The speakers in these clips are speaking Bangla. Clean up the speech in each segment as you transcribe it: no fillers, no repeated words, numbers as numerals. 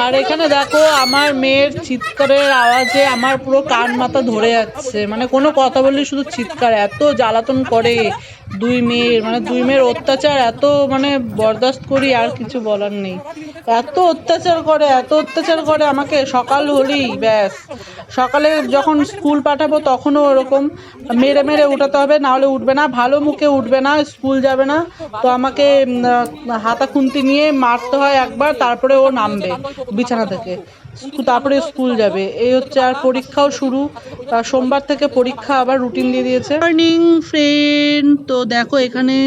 আর এখানে দেখো আমার মেয়ের চিৎকারের আওয়াজে আমার পুরো কান মাথা ধরে যাচ্ছে, মানে কোনো কথা বললে শুধু চিৎকার, এত জ্বালাতন করে দুই মেয়ের অত্যাচার এত মানে বরদাস্ত করি, আর কিছু বলার নেই। এত অত্যাচার করে আমাকে, সকাল হলেই ব্যাস, সকালে যখন স্কুল পাঠাবো তখনও ওরকম মেরে মেরে উঠাতে হবে, নাহলে উঠবে না, ভালো মুখে উঠবে না, স্কুল যাবে না। তো আমাকে হাতা খুন্তি নিয়ে মারতে হয় একবার, তারপরে ও নামবে বিছানা থেকে, তারপরে স্কুল যাবে। এই হচ্ছে। আর পরীক্ষাও শুরু, সোমবার থেকে পরীক্ষা, আবার রুটিন দিয়ে দিয়েছে। মর্নিং ফ্রেন্ড, তো দেখো এখানে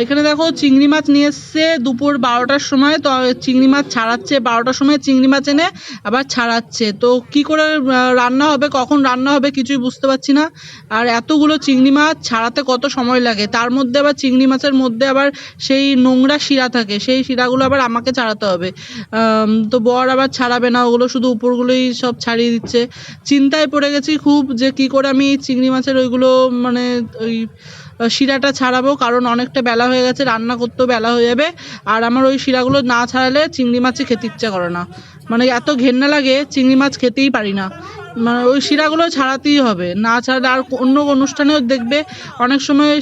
এখানে দেখো চিংড়ি মাছ নিয়ে এসছে দুপুর 12টার সময়। তো চিংড়ি মাছ ছাড়াচ্ছে, 12টার সময় চিংড়ি মাছ এনে আবার ছাড়াচ্ছে। তো কি করে রান্না হবে, কখন রান্না হবে কিছুই বুঝতে পারছি না। আর এতগুলো চিংড়ি মাছ ছাড়াতে কত সময় লাগে, তার মধ্যে আবার চিংড়ি মাছের মধ্যে আবার সেই নোংরা শিরা থাকে, সেই শিরাগুলো আবার আমাকে ছাড়াতে হবে। তো বর আবার ছাড়াবে না, ওগুলো শুধু উপরগুলোই সব ছাড়িয়ে দিচ্ছে। চিন্তায় পড়ে গেছি খুব, যে কি করে আমি চিংড়ি মাছের ওইগুলো মানে ওই শিরাটা ছাড়াবো, কারণ অনেকটা বেলা হয়ে গেছে, রান্না করতেও বেলা হয়ে যাবে। আর আমার ওই শিরাগুলো না ছাড়ালে চিংড়ি মাছই খেতে ইচ্ছা করে না, মানে এত ঘেন্না লাগে, চিংড়ি মাছ খেতেই পারি না। মানে ওই শিরাগুলো ছাড়াতেই হবে, না ছাড়ালে। আর অন্য অনুষ্ঠানেও দেখবে অনেক সময়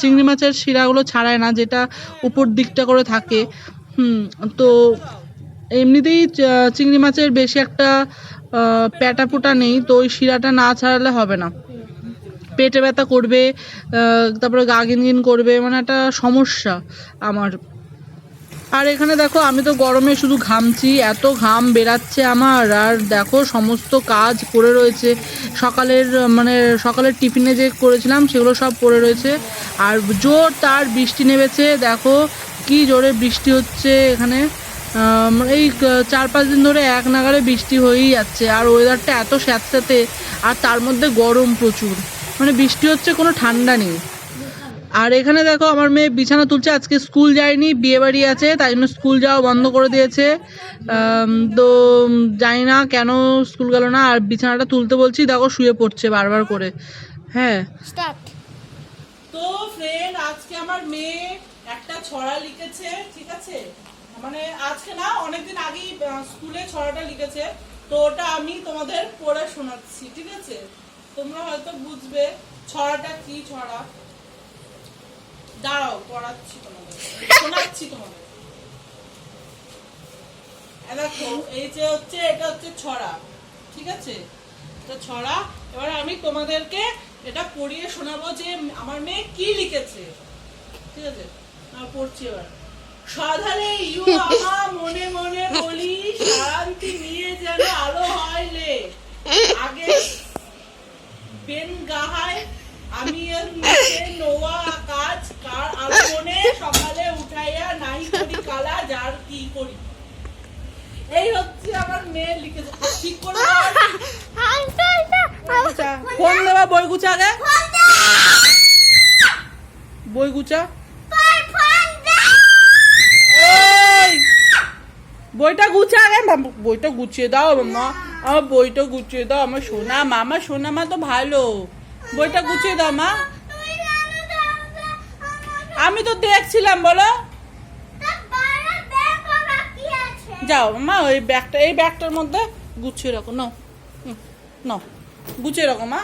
চিংড়ি মাছের শিরাগুলো ছাড়ায় না, যেটা উপর দিকটা করে থাকে। তো এমনিতেই চিংড়ি মাছের বেশি একটা প্যাটা পোটা নেই, তো ওই শিরাটা না ছাড়ালে হবে না, পেটে ব্যথা করবে, তারপরে গা ঘিনঘিন করবে, মানে একটা সমস্যা আমার। আর এখানে দেখো আমি তো গরমে শুধু ঘামছি, এত ঘাম বেরাচ্ছে আমার। আর দেখো সমস্ত কাজ পড়ে রয়েছে, সকালের টিফিনে যে করেছিলাম সেগুলো সব পড়ে রয়েছে। আর জোর তার বৃষ্টি নেমেছে, দেখো কি জোরে বৃষ্টি হচ্ছে এখানে। এই 4-5 দিন ধরে এক নাগাড়ে বৃষ্টি হয়েই যাচ্ছে, আর ওয়েদারটা এত স্যাঁতস্যাঁতে, আর তার মধ্যে গরম প্রচুর, মানে বৃষ্টি হচ্ছে, কোনো ঠান্ডা নেই। আর এখানে দেখো আমার মেয়ে বিছানা তুলছে, আজকে স্কুল যায়নি, বিয়ে বাড়ি আছে, তাই জন্য স্কুল যাওয়া বন্ধ করে দিয়েছে। তো জানি না কেন স্কুল গেল না। আর বিছানাটা তুলতে বলছি, দেখো শুয়ে পড়ছে বারবার করে। হ্যাঁ, তো ফ্রেন্ড, আজকে আমার মেয়ে একটা ছড়া লিখেছে, ঠিক আছে, মানে আজকে না অনেকদিন আগেই স্কুলে ছড়াটা লিখেছে, তো ওটা আমি তোমাদের পড়ে শোনাচ্ছি, ঠিক আছে, তোমরা হয়তো বুঝবে ছড়াটা কি ছড়া। দাঁড়াও, পড়াচ্ছি তোমাদের, শোনাচ্ছি তোমাদের। দেখো এই যে হচ্ছে, এটা হচ্ছে ছড়া, ঠিক আছে, এটা ছড়া। এবার আমি তোমাদেরকে এটা পড়িয়ে শোনাবো যে আমার মেয়ে কি লিখেছে, ঠিক আছে। পড়ছি এবার। সাধারে ইউ আমা মনে মনে বলি, শান্তি নিয়ে যেন আলো হয় লে, আগে বেন গাহায় আমি নোয়া কাজ, কার আলোনে সকালে উঠাইয়া নাই করি কালা, যার কি করি। এই হচ্ছে আমার মেয়ে লিখেছে, ঠিক করে ফোন দেবা, বই গুছা আগে, বই গুছা, বইটা গুছা আগে, বইটা গুছিয়ে দাও মা, আমার বইটা গুছিয়ে দাও, আমার সোনা মা, আমার সোনা মা তো ভালো, বইটা গুছিয়ে দাও মা। আমি তো দেখছিলাম, বলো, যাও মা, ওই ব্যাগটা, এই ব্যাগটার মধ্যে গুছিয়ে রাখো, নাও নাও, গুছিয়ে রাখো মা,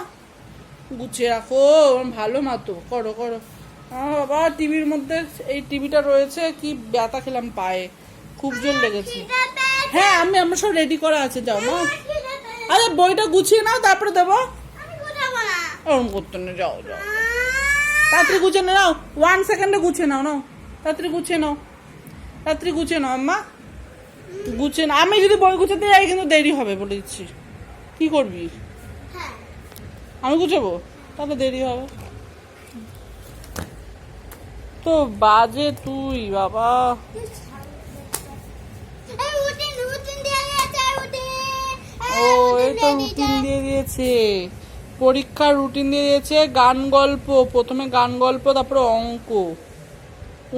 গুছিয়ে রাখো, ভালো মা তো, করো করো। বাবা টিভির মধ্যে, এই টিভিটা রয়েছে, কি ব্যথা খেলাম পায়ে, খুব জোর লেগেছে। হ্যাঁ, আমার সব রেডি করা আছে, যাও মা। আরে বইটা গুছিয়ে নাও, তারপরে দেবো, ওরকম করতে না, যাও যাও, তাড়াতাড়ি গুছিয়ে নাও, 1 সেকেন্ডে গুছিয়ে নাও, নাও তাড়াতাড়ি গুছিয়ে নাও, তাড়াতাড়ি গুছিয়ে নাও আম্মা, গুছিয়ে না। আমি যদি বই গুছাতে যাই কিন্তু দেরি হবে, বলে দিচ্ছি। কি করবি, আমি গুছাবো, তাহলে দেরি হবে তো, বাজে তুই বাবা। ও, এই তো রুটিন দিয়ে দিয়েছে, পরীক্ষার রুটিন দিয়ে দিয়েছে। গান গল্প, প্রথমে গান গল্প, তারপরে অঙ্ক।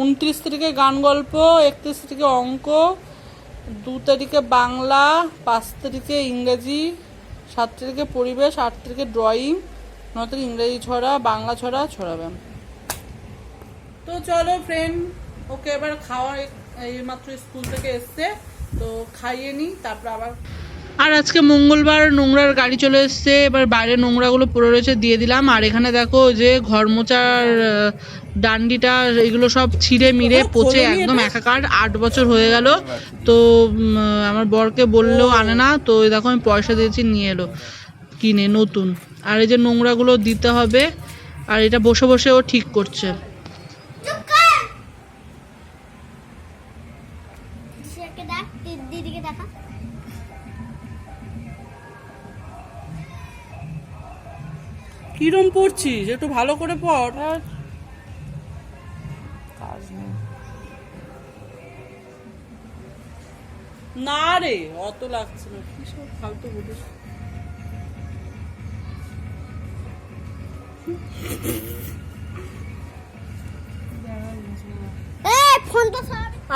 29 তারিখে গান গল্প, 31 তারিখে অঙ্ক, 2 তারিখে বাংলা, 5 তারিখে ইংরেজি, 7 তারিখে পরিবেশ, 8 তারিখে ড্রয়িং, 9 তারিখে ইংরেজি ছড়া, বাংলা ছড়া, ছড়া ব্যায়াম। তো চলো ফ্রেন্ড, ওকে এবার এই মাত্র স্কুল থেকে এসছে, তো খাইয়ে নি তারপর আবার। আর আজকে মঙ্গলবার নোংরার গাড়ি চলে এসছে, এবার বাইরে নোংরাগুলো পড়ে রয়েছে দিয়ে দিলাম। আর এখানে দেখো যে ঘর মোচার ডান্ডিটা এগুলো সব ছিঁড়ে মিড়ে পচে একদম একাকার। 8 বছর হয়ে গেল, তো আমার বরকে বললেও আনে না, তো দেখো আমি পয়সা দিয়েছি নিয়ে এলো কিনে নতুন। আর এই যে নোংরাগুলো দিতে হবে, আর এটা বসে বসে ও ঠিক করছে। কিরম পড়ছিস, একটু ভালো করে পড়। না রে অত লাগছে না, কি সব ফালতু বলিস।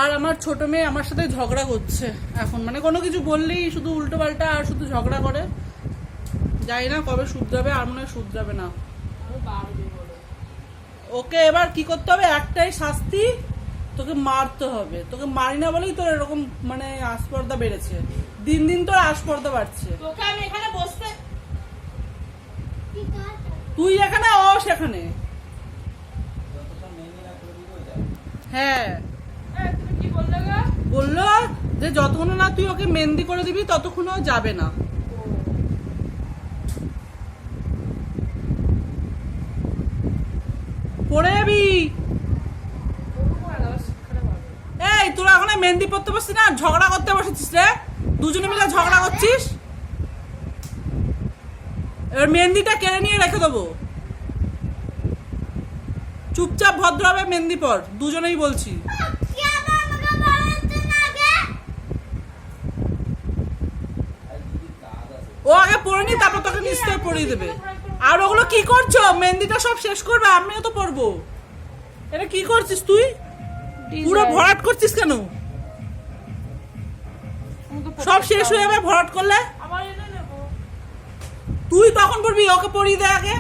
আর আমার ছোট মেয়ে আমার সাথে ঝগড়া করছে এখন, মানে কোনো কিছু বললেই শুধু উল্টো পাল্টা আর শুধু ঝগড়া করে। জানি না কবে শুধরাবে, আর মনে হয় শুধরাবে না। ওকে এবার কি করতে হবে, একটাই শাস্তি, তোকে মারতে হবে। তোকে মারি না বলেই তোর এরকম মানে আস্পর্ধা বেড়েছে, দিন দিন তোর আস্পর্ধা বাড়ছে। তোকে আমি এখানে বসতে, তুই এখানে ও সেখানে। হ্যাঁ বললো যে যতক্ষণ না তুই ওকে মেহেন্দি করে দিবি ততক্ষণ ও যাবে না। পড়ে যাবি। এই তোরা এখন মেহেন্দি পড়তে বসছিস না, ঝগড়া করতে বসেছিস রে, দুজনে মিলে ঝগড়া করছিস। এবার মেহেন্দিটা কেড়ে নিয়ে রেখে দেবো, চুপচাপ ভদ্রভাবে মেহেন্দি পর, দুজনেই বলছি। ও আগে পরে নি, তারপর তোকে নিশ্চয় পরিয়ে দেবে। আর ওগুলো কি করছো, মেহেন্দিটা সব শেষ করবে, আমিও তো পরবো। এটা কি করছিস তুই, পুরো ভরাট করছিস কেন? সব শেষ হয়ে যাবে ভরাট করলে। তুই তখন পড়বি, ওকে পরিয়ে দে আগে,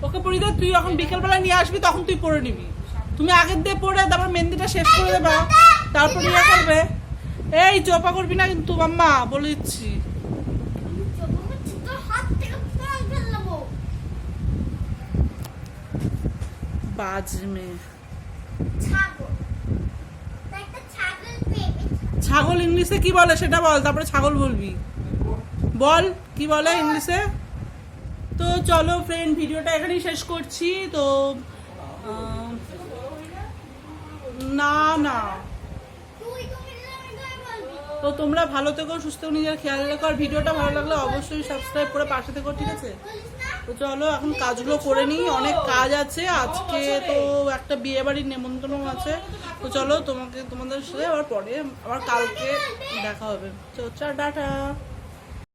ওকে পরিয়ে দে। তুই যখন বিকেলবেলা নিয়ে আসবি তখন তুই পরে নিবি। তুমি আগের দিয়ে পরে তারপর মেহেন্দিটা শেষ করে দেবা, তারপর ইয়ে করবে। এই চোপা করবি না কিন্তু মাম্মা, বলে দিচ্ছি। বাজ মেয়ে। ছাগল ইংলিশে কি বলে সেটা বল, তারপরে ছাগল বলবি। বল কি বলে ইংলিশে। তো চলো ফ্রেন্ড, ভিডিওটা এখানেই শেষ করছি। তো না না, তো তোমরা ভালো থেকো, সুস্থ থেকো, নিজের খেয়াল রেখো। আর ভিডিওটা ভালো লাগলে অবশ্যই সাবস্ক্রাইব করে পাশে থেকো, ঠিক আছে? তো চলো এখন কাজগুলো করে নিই, অনেক কাজ আছে আজকে। তো একটা বিয়ে বাড়ির নেমন্তন্ন আছে, তো চলো তোমাদের সাথে আবার পরে আবার কালকে দেখা হবে। তো টাটা।